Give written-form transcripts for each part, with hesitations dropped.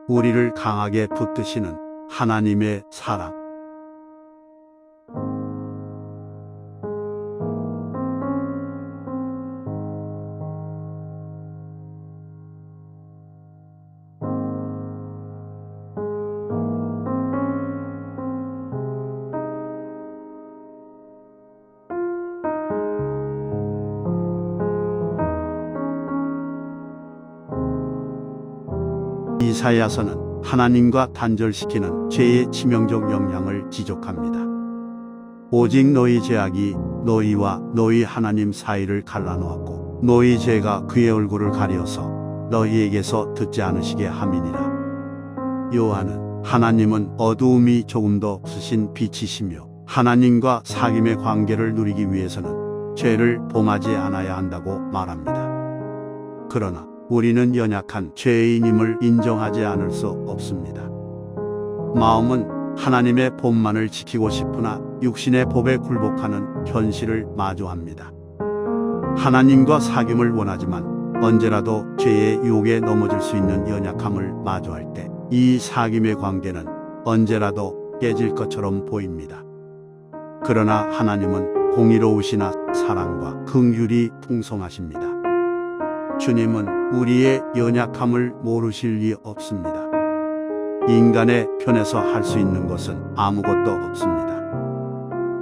우리를 강하게 붙드시는 하나님의 사랑. 이사야서는 하나님과 단절시키는 죄의 치명적 영향을 지적합니다. 오직 너희 죄악이 너희와 너희 하나님 사이를 갈라놓았고 너희 죄가 그의 얼굴을 가려서 너희에게서 듣지 않으시게 함이니라. 요한은 하나님은 어두움이 조금 더 없으신 빛이시며 하나님과 사귐의 관계를 누리기 위해서는 죄를 범하지 않아야 한다고 말합니다. 그러나 우리는 연약한 죄인임을 인정하지 않을 수 없습니다. 마음은 하나님의 법만을 지키고 싶으나 육신의 법에 굴복하는 현실을 마주합니다. 하나님과 사귐을 원하지만 언제라도 죄의 유혹에 넘어질 수 있는 연약함을 마주할 때 이 사귐의 관계는 언제라도 깨질 것처럼 보입니다. 그러나 하나님은 공의로우시나 사랑과 긍휼이 풍성하십니다. 주님은 우리의 연약함을 모르실 리 없습니다. 인간의 편에서 할 수 있는 것은 아무것도 없습니다.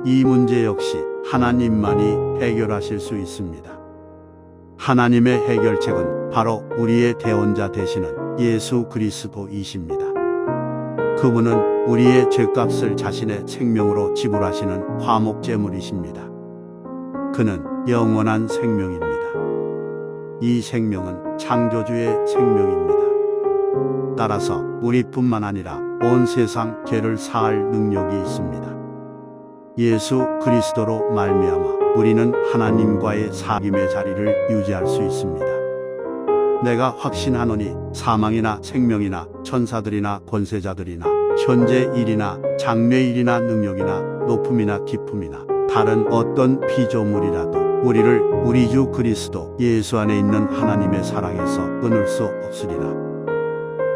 이 문제 역시 하나님만이 해결하실 수 있습니다. 하나님의 해결책은 바로 우리의 대언자 되시는 예수 그리스도이십니다. 그분은 우리의 죄값을 자신의 생명으로 지불하시는 화목제물이십니다. 그는 영원한 생명입니다. 이 생명은 창조주의 생명입니다. 따라서 우리뿐만 아니라 온 세상 죄를 사할 능력이 있습니다. 예수 그리스도로 말미암아 우리는 하나님과의 사귐의 자리를 유지할 수 있습니다. 내가 확신하노니 사망이나 생명이나 천사들이나 권세자들이나 현재 일이나 장래 일이나 능력이나 높음이나 깊음이나 다른 어떤 피조물이라도 우리를 우리 주 그리스도 예수 안에 있는 하나님의 사랑에서 끊을 수 없으리라.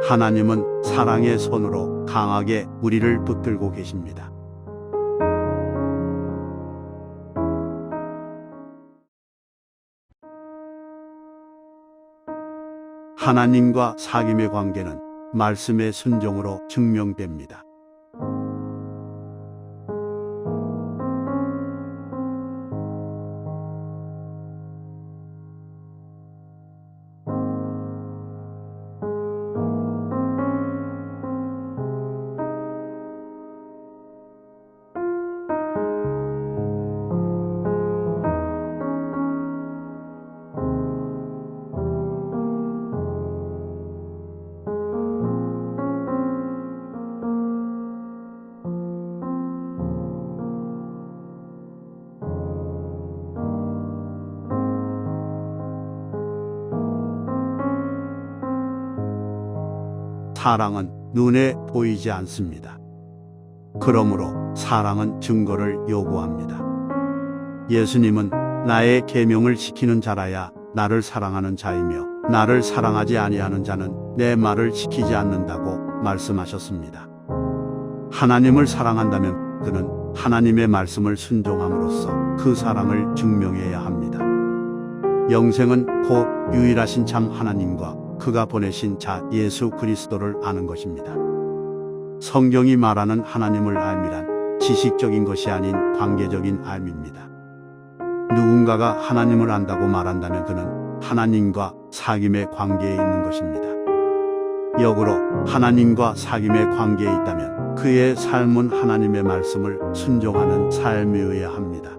하나님은 사랑의 손으로 강하게 우리를 붙들고 계십니다. 하나님과 사귐의 관계는 말씀의 순종으로 증명됩니다. 사랑은 눈에 보이지 않습니다. 그러므로 사랑은 증거를 요구합니다. 예수님은 나의 계명을 지키는 자라야 나를 사랑하는 자이며 나를 사랑하지 아니하는 자는 내 말을 지키지 않는다고 말씀하셨습니다. 하나님을 사랑한다면 그는 하나님의 말씀을 순종함으로써 그 사랑을 증명해야 합니다. 영생은 곧 유일하신 참 하나님과 그가 보내신 자 예수 그리스도를 아는 것입니다. 성경이 말하는 하나님을 알미란 지식적인 것이 아닌 관계적인 알미입니다. 누군가가 하나님을 안다고 말한다면 그는 하나님과 사귐의 관계에 있는 것입니다. 역으로 하나님과 사귐의 관계에 있다면 그의 삶은 하나님의 말씀을 순종하는 삶이어야 합니다.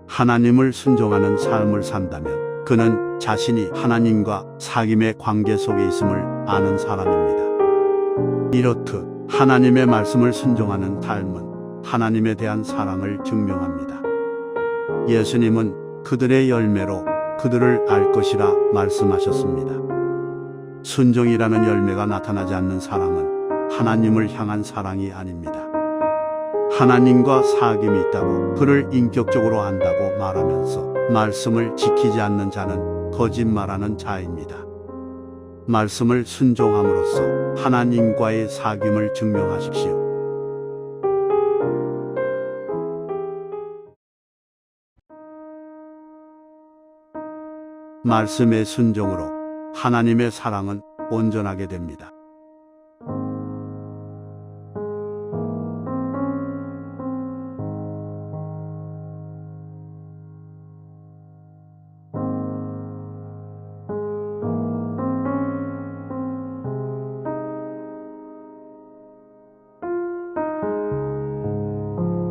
하나님을 순종하는 삶을 산다면 그는 자신이 하나님과 사귐의 관계 속에 있음을 아는 사람입니다. 이렇듯 하나님의 말씀을 순종하는 삶은 하나님에 대한 사랑을 증명합니다. 예수님은 그들의 열매로 그들을 알 것이라 말씀하셨습니다. 순종이라는 열매가 나타나지 않는 사랑은 하나님을 향한 사랑이 아닙니다. 하나님과 사귐이 있다고 그를 인격적으로 안다고 말하면서 말씀을 지키지 않는 자는 거짓말하는 자입니다. 말씀을 순종함으로써 하나님과의 사귐을 증명하십시오. 말씀의 순종으로 하나님의 사랑은 온전하게 됩니다.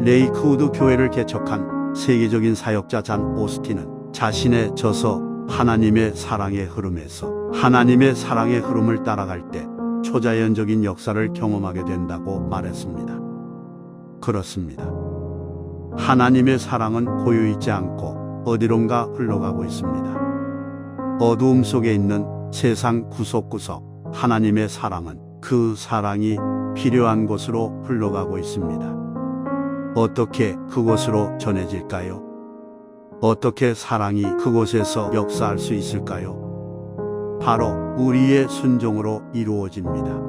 레이크우드 교회를 개척한 세계적인 사역자 잔 오스틴은 자신의 저서 하나님의 사랑의 흐름에서 하나님의 사랑의 흐름을 따라갈 때 초자연적인 역사를 경험하게 된다고 말했습니다. 그렇습니다. 하나님의 사랑은 고요있지 않고 어디론가 흘러가고 있습니다. 어두움 속에 있는 세상 구석구석 하나님의 사랑은 그 사랑이 필요한 곳으로 흘러가고 있습니다. 어떻게 그곳으로 전해질까요? 어떻게 사랑이 그곳에서 역사할 수 있을까요? 바로 우리의 순종으로 이루어집니다.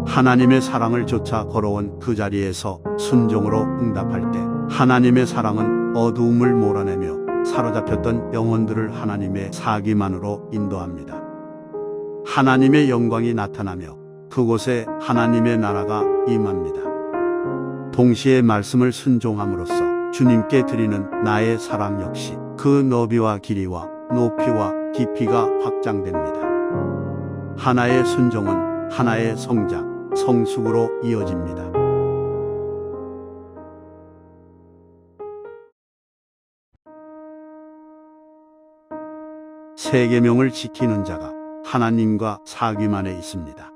하나님의 사랑을 쫓아 걸어온 그 자리에서 순종으로 응답할 때 하나님의 사랑은 어두움을 몰아내며 사로잡혔던 영혼들을 하나님의 사귐 안으로 인도합니다. 하나님의 영광이 나타나며 그곳에 하나님의 나라가 임합니다. 동시에 말씀을 순종함으로써 주님께 드리는 나의 사랑 역시 그 너비와 길이와 높이와 깊이가 확장됩니다. 하나의 순종은 하나의 성장, 성숙으로 이어집니다. 세 계명을 지키는 자가 하나님과 사귐 안에 있습니다.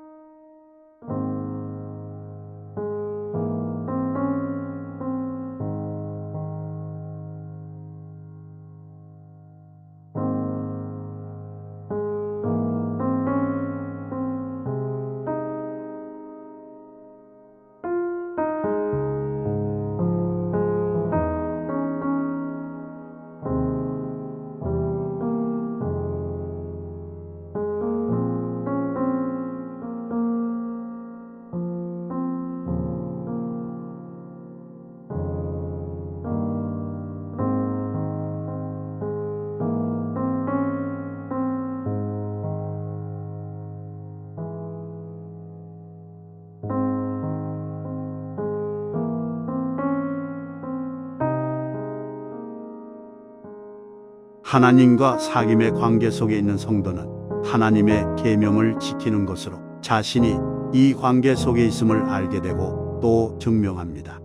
하나님과 사귐의 관계 속에 있는 성도는 하나님의 계명을 지키는 것으로 자신이 이 관계 속에 있음을 알게 되고 또 증명합니다.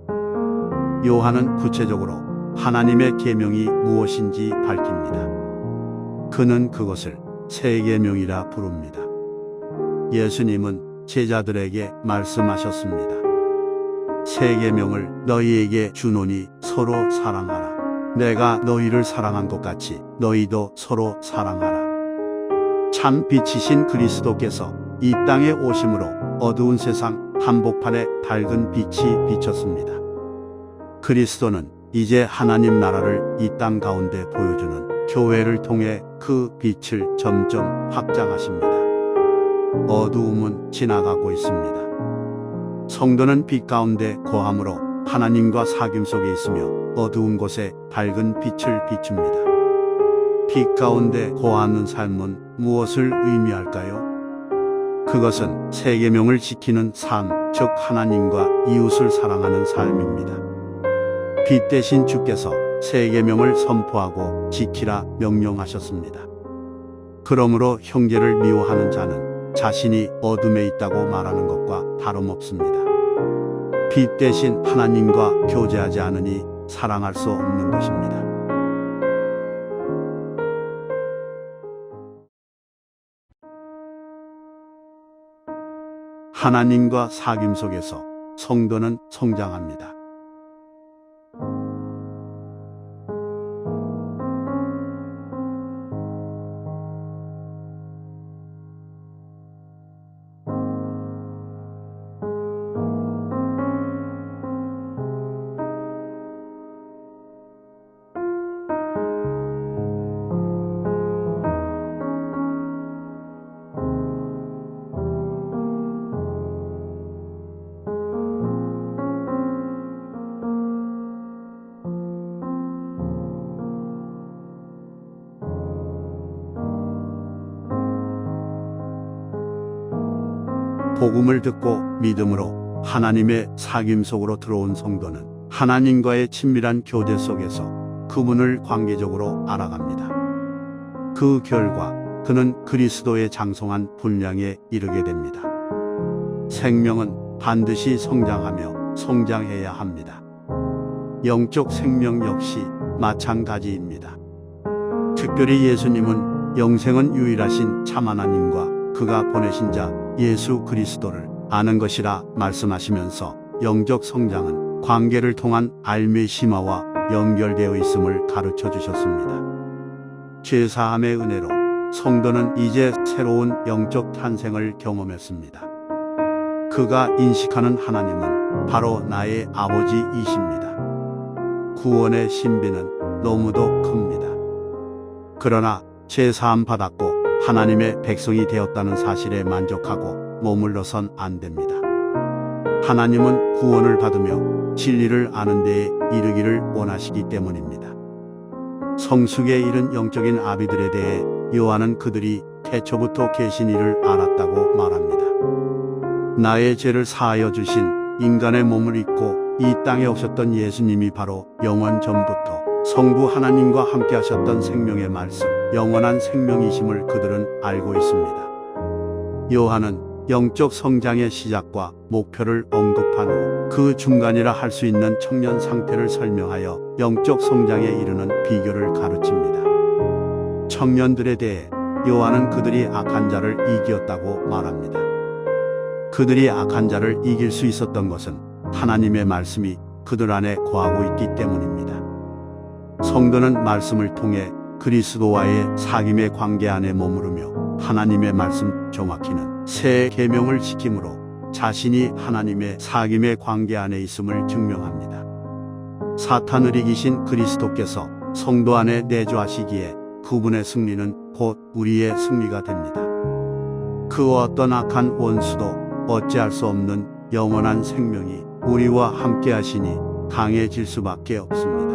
요한은 구체적으로 하나님의 계명이 무엇인지 밝힙니다. 그는 그것을 세 계명이라 부릅니다. 예수님은 제자들에게 말씀하셨습니다. 세 계명을 너희에게 주노니 서로 사랑하라. 내가 너희를 사랑한 것 같이 너희도 서로 사랑하라. 참 빛이신 그리스도께서 이 땅에 오심으로 어두운 세상 한복판에 밝은 빛이 비쳤습니다. 그리스도는 이제 하나님 나라를 이 땅 가운데 보여주는 교회를 통해 그 빛을 점점 확장하십니다. 어두움은 지나가고 있습니다. 성도는 빛 가운데 거함으로 하나님과 사귐 속에 있으며 어두운 곳에 밝은 빛을 비춥니다. 빛 가운데 거하는 삶은 무엇을 의미할까요? 그것은 세 계명을 지키는 삶, 즉 하나님과 이웃을 사랑하는 삶입니다. 빛 대신 주께서 세 계명을 선포하고 지키라 명령하셨습니다. 그러므로 형제를 미워하는 자는 자신이 어둠에 있다고 말하는 것과 다름없습니다. 빛 대신 하나님과 교제하지 않으니 사랑할 수 없는 것입니다. 하나님과 사귐 속에서 성도는 성장합니다. 복음을 듣고 믿음으로 하나님의 사귐 속으로 들어온 성도는 하나님과의 친밀한 교제 속에서 그분을 관계적으로 알아갑니다. 그 결과 그는 그리스도의 장성한 분량에 이르게 됩니다. 생명은 반드시 성장하며 성장해야 합니다. 영적 생명 역시 마찬가지입니다. 특별히 예수님은 영생은 유일하신 참 하나님과 그가 보내신 자 예수 그리스도를 아는 것이라 말씀하시면서 영적 성장은 관계를 통한 알미 심화와 연결되어 있음을 가르쳐 주셨습니다. 죄사함의 은혜로 성도는 이제 새로운 영적 탄생을 경험했습니다. 그가 인식하는 하나님은 바로 나의 아버지이십니다. 구원의 신비는 너무도 큽니다. 그러나 죄사함 받았고 하나님의 백성이 되었다는 사실에 만족하고 머물러선 안 됩니다. 하나님은 구원을 받으며 진리를 아는 데에 이르기를 원하시기 때문입니다. 성숙에 이른 영적인 아비들에 대해 요한은 그들이 태초부터 계신 이를 알았다고 말합니다. 나의 죄를 사하여 주신 인간의 몸을 입고 이 땅에 오셨던 예수님이 바로 영원 전부터 성부 하나님과 함께 하셨던 생명의 말씀, 영원한 생명이심을 그들은 알고 있습니다. 요한은 영적 성장의 시작과 목표를 언급한 후 그 중간이라 할 수 있는 청년 상태를 설명하여 영적 성장에 이르는 비결을 가르칩니다. 청년들에 대해 요한은 그들이 악한 자를 이기었다고 말합니다. 그들이 악한 자를 이길 수 있었던 것은 하나님의 말씀이 그들 안에 거하고 있기 때문입니다. 성도는 말씀을 통해 그리스도와의 사귐의 관계 안에 머무르며 하나님의 말씀 정확히는 새 계명을 지킴으로 자신이 하나님의 사귐의 관계 안에 있음을 증명합니다. 사탄을 이기신 그리스도께서 성도 안에 내주하시기에 그분의 승리는 곧 우리의 승리가 됩니다. 그 어떤 악한 원수도 어찌할 수 없는 영원한 생명이 우리와 함께 하시니 강해질 수밖에 없습니다.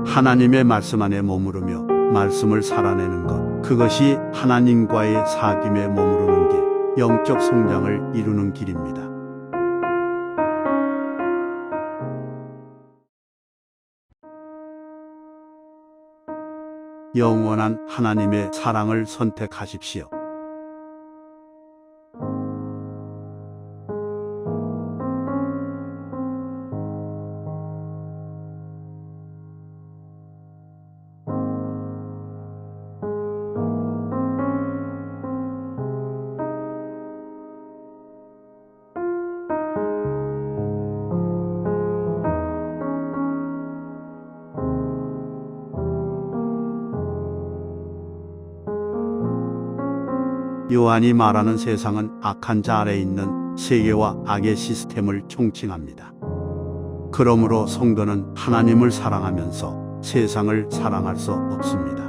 하나님의 말씀 안에 머무르며 말씀을 살아내는 것, 그것이 하나님과의 사귐에 머무르는 길, 영적 성장을 이루는 길입니다. 영원한 하나님의 사랑을 선택하십시오. 요한이 말하는 세상은 악한 자 아래에 있는 세계와 악의 시스템을 총칭합니다. 그러므로 성도는 하나님을 사랑하면서 세상을 사랑할 수 없습니다.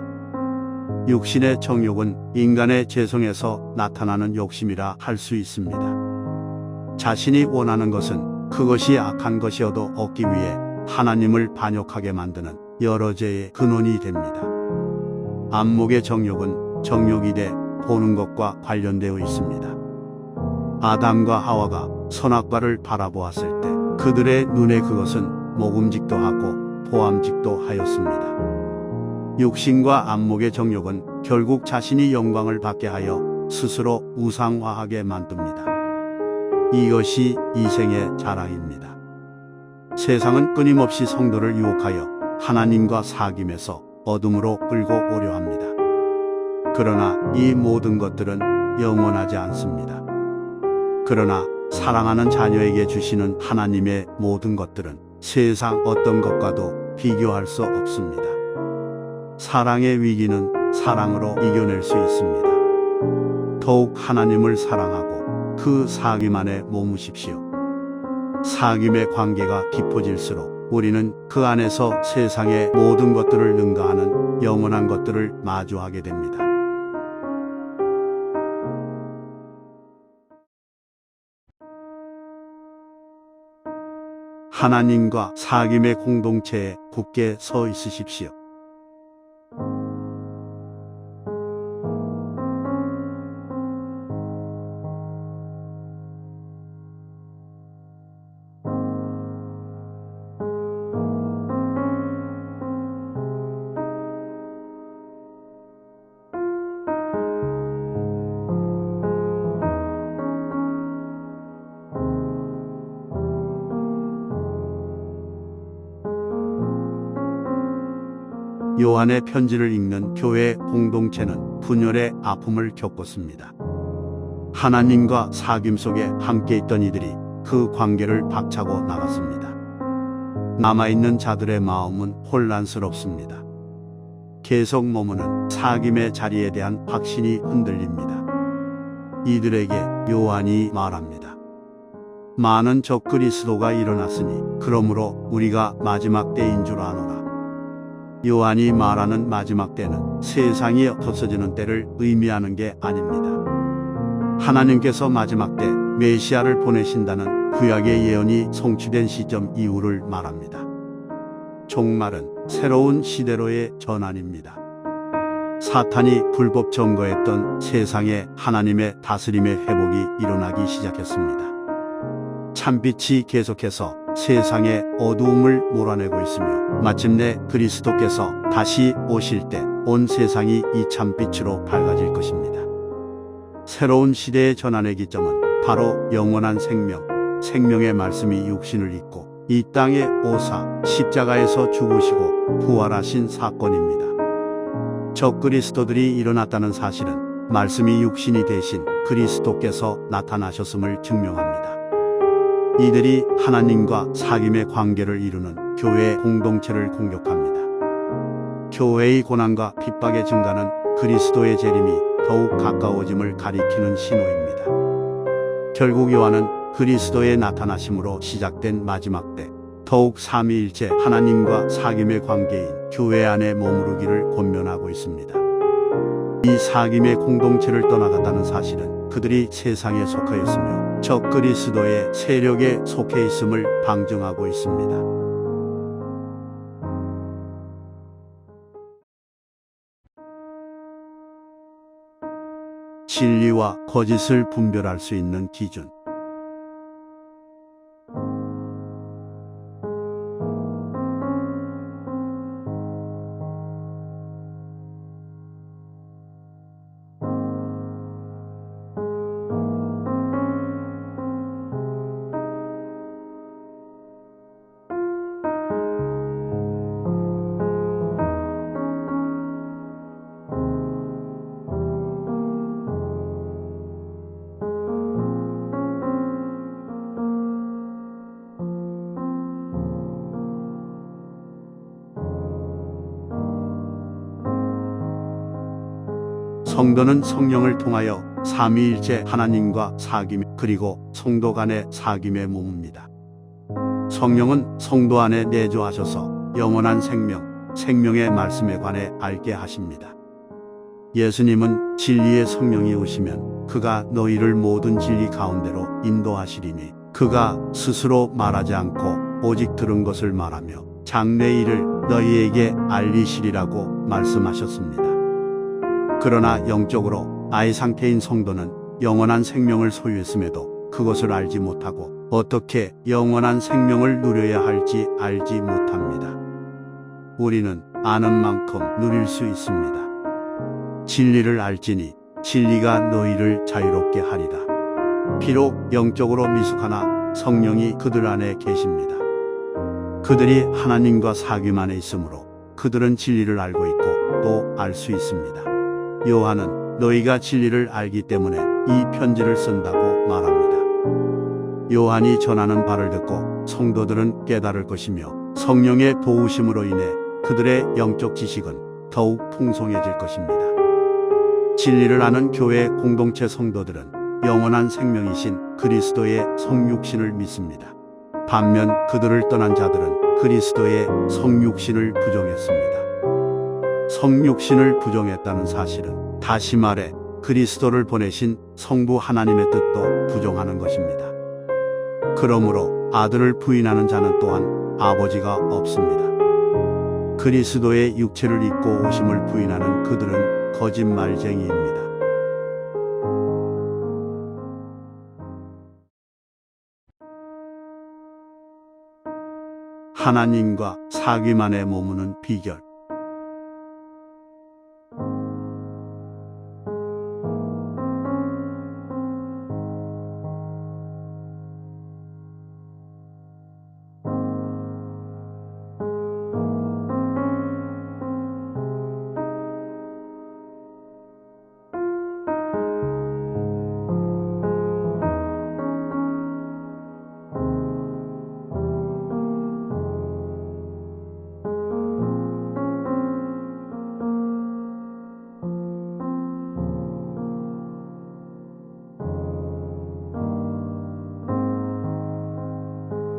육신의 정욕은 인간의 죄성에서 나타나는 욕심이라 할 수 있습니다. 자신이 원하는 것은 그것이 악한 것이어도 얻기 위해 하나님을 반역하게 만드는 여러 죄의 근원이 됩니다. 안목의 정욕은 정욕이 돼 보는 것과 관련되어 있습니다. 아담과 하와가 선악과를 바라보았을 때 그들의 눈에 그것은 먹음직도 하고 보암직도 하였습니다. 육신과 안목의 정욕은 결국 자신이 영광을 받게 하여 스스로 우상화하게 만듭니다. 이것이 이생의 자랑입니다. 세상은 끊임없이 성도를 유혹하여 하나님과 사귐에서 어둠으로 끌고 오려 합니다. 그러나 이 모든 것들은 영원하지 않습니다. 그러나 사랑하는 자녀에게 주시는 하나님의 모든 것들은 세상 어떤 것과도 비교할 수 없습니다. 사랑의 위기는 사랑으로 이겨낼 수 있습니다. 더욱 하나님을 사랑하고 그 사귐 안에 머무십시오. 사귐의 관계가 깊어질수록 우리는 그 안에서 세상의 모든 것들을 능가하는 영원한 것들을 마주하게 됩니다. 하나님과 사귐의 공동체에 굳게 서 있으십시오. 요한의 편지를 읽는 교회 공동체는 분열의 아픔을 겪었습니다. 하나님과 사귐 속에 함께 있던 이들이 그 관계를 박차고 나갔습니다. 남아있는 자들의 마음은 혼란스럽습니다. 계속 머무는 사귐의 자리에 대한 확신이 흔들립니다. 이들에게 요한이 말합니다. 많은 적그리스도가 일어났으니 그러므로 우리가 마지막 때인 줄 아노라. 요한이 말하는 마지막 때는 세상이 없어지는 때를 의미하는 게 아닙니다. 하나님께서 마지막 때 메시아를 보내신다는 구약의 예언이 성취된 시점 이후를 말합니다. 종말은 새로운 시대로의 전환입니다. 사탄이 불법 점거했던 세상에 하나님의 다스림의 회복이 일어나기 시작했습니다. 참빛이 계속해서 세상의 어두움을 몰아내고 있으며 마침내 그리스도께서 다시 오실 때 온 세상이 이 참빛으로 밝아질 것입니다. 새로운 시대의 전환의 기점은 바로 영원한 생명의 말씀이 육신을 입고 이 땅에 오사 십자가에서 죽으시고 부활하신 사건입니다. 적그리스도들이 일어났다는 사실은 말씀이 육신이 되신 그리스도께서 나타나셨음을 증명합니다. 이들이 하나님과 사귐의 관계를 이루는 교회 공동체를 공격합니다. 교회의 고난과 핍박의 증가는 그리스도의 재림이 더욱 가까워짐을 가리키는 신호입니다. 결국 요한은 그리스도의 나타나심으로 시작된 마지막 때 더욱 삼위일체 하나님과 사귐의 관계인 교회 안에 머무르기를 권면하고 있습니다. 이 사귐의 공동체를 떠나갔다는 사실은 그들이 세상에 속하였으며 적 그리스도의 세력에 속해 있음을 방증하고 있습니다. 진리와 거짓을 분별할 수 있는 기준. 성도는 성령을 통하여 삼위일체 하나님과 사귐 그리고 성도 간의 사귐에 머뭅니다. 성령은 성도 안에 내주하셔서 영원한 생명의 말씀에 관해 알게 하십니다. 예수님은 진리의 성령이 오시면 그가 너희를 모든 진리 가운데로 인도하시리니 그가 스스로 말하지 않고 오직 들은 것을 말하며 장래 일을 너희에게 알리시리라고 말씀하셨습니다. 그러나 영적으로 나의 상태인 성도는 영원한 생명을 소유했음에도 그것을 알지 못하고 어떻게 영원한 생명을 누려야 할지 알지 못합니다. 우리는 아는 만큼 누릴 수 있습니다. 진리를 알지니 진리가 너희를 자유롭게 하리라. 비록 영적으로 미숙하나 성령이 그들 안에 계십니다. 그들이 하나님과 사귐 안에 있으므로 그들은 진리를 알고 있고 또 알 수 있습니다. 요한은 너희가 진리를 알기 때문에 이 편지를 쓴다고 말합니다. 요한이 전하는 바를 듣고 성도들은 깨달을 것이며 성령의 도우심으로 인해 그들의 영적 지식은 더욱 풍성해질 것입니다. 진리를 아는 교회 공동체 성도들은 영원한 생명이신 그리스도의 성육신을 믿습니다. 반면 그들을 떠난 자들은 그리스도의 성육신을 부정했습니다. 성육신을 부정했다는 사실은 다시 말해 그리스도를 보내신 성부 하나님의 뜻도 부정하는 것입니다. 그러므로 아들을 부인하는 자는 또한 아버지가 없습니다. 그리스도의 육체를 입고 오심을 부인하는 그들은 거짓말쟁이입니다. 하나님과 사귐 안에 머무는 비결.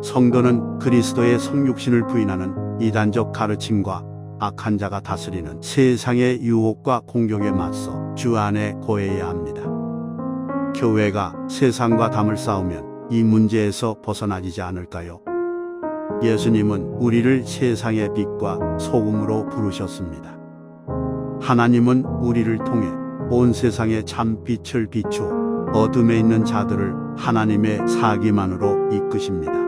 성도는 그리스도의 성육신을 부인하는 이단적 가르침과 악한 자가 다스리는 세상의 유혹과 공격에 맞서 주 안에 거해야 합니다. 교회가 세상과 담을 쌓으면 이 문제에서 벗어나지지 않을까요? 예수님은 우리를 세상의 빛과 소금으로 부르셨습니다. 하나님은 우리를 통해 온 세상에 참 빛을 비추어 어둠에 있는 자들을 하나님의 사기만으로 이끄십니다.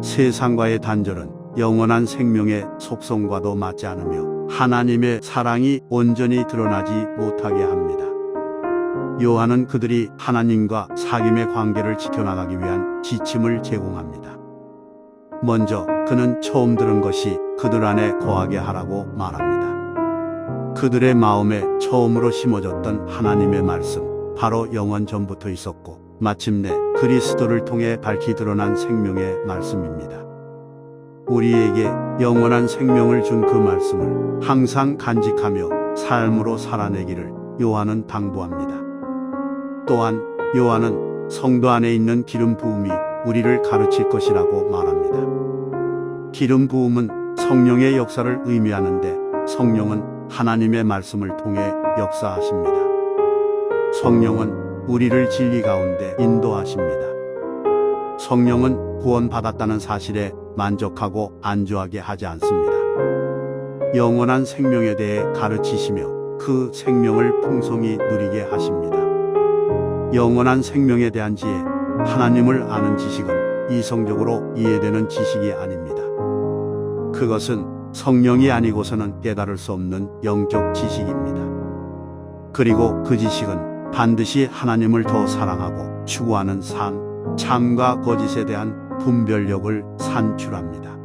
세상과의 단절은 영원한 생명의 속성과도 맞지 않으며 하나님의 사랑이 온전히 드러나지 못하게 합니다. 요한은 그들이 하나님과 사귐의 관계를 지켜나가기 위한 지침을 제공합니다. 먼저 그는 처음 들은 것이 그들 안에 거하게 하라고 말합니다. 그들의 마음에 처음으로 심어졌던 하나님의 말씀, 바로 영원 전부터 있었고 마침내 그리스도를 통해 밝히 드러난 생명의 말씀입니다. 우리에게 영원한 생명을 준 그 말씀을 항상 간직하며 삶으로 살아내기를 요한은 당부합니다. 또한 요한은 성도 안에 있는 기름 부음이 우리를 가르칠 것이라고 말합니다. 기름 부음은 성령의 역사를 의미하는데 성령은 하나님의 말씀을 통해 역사하십니다. 성령은 우리를 진리 가운데 인도하십니다. 성령은 구원받았다는 사실에 만족하고 안주하게 하지 않습니다. 영원한 생명에 대해 가르치시며 그 생명을 풍성히 누리게 하십니다. 영원한 생명에 대한 지혜, 하나님을 아는 지식은 이성적으로 이해되는 지식이 아닙니다. 그것은 성령이 아니고서는 깨달을 수 없는 영적 지식입니다. 그리고 그 지식은 반드시 하나님을 더 사랑하고 추구하는 삶, 참과 거짓에 대한 분별력을 산출합니다.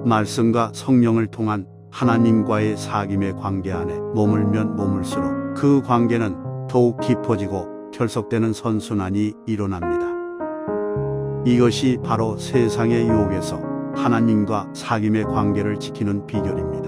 말씀과 성령을 통한 하나님과의 사귐의 관계 안에 머물면 머물수록 그 관계는 더욱 깊어지고 결속되는 선순환이 일어납니다. 이것이 바로 세상의 유혹에서 하나님과 사귐의 관계를 지키는 비결입니다.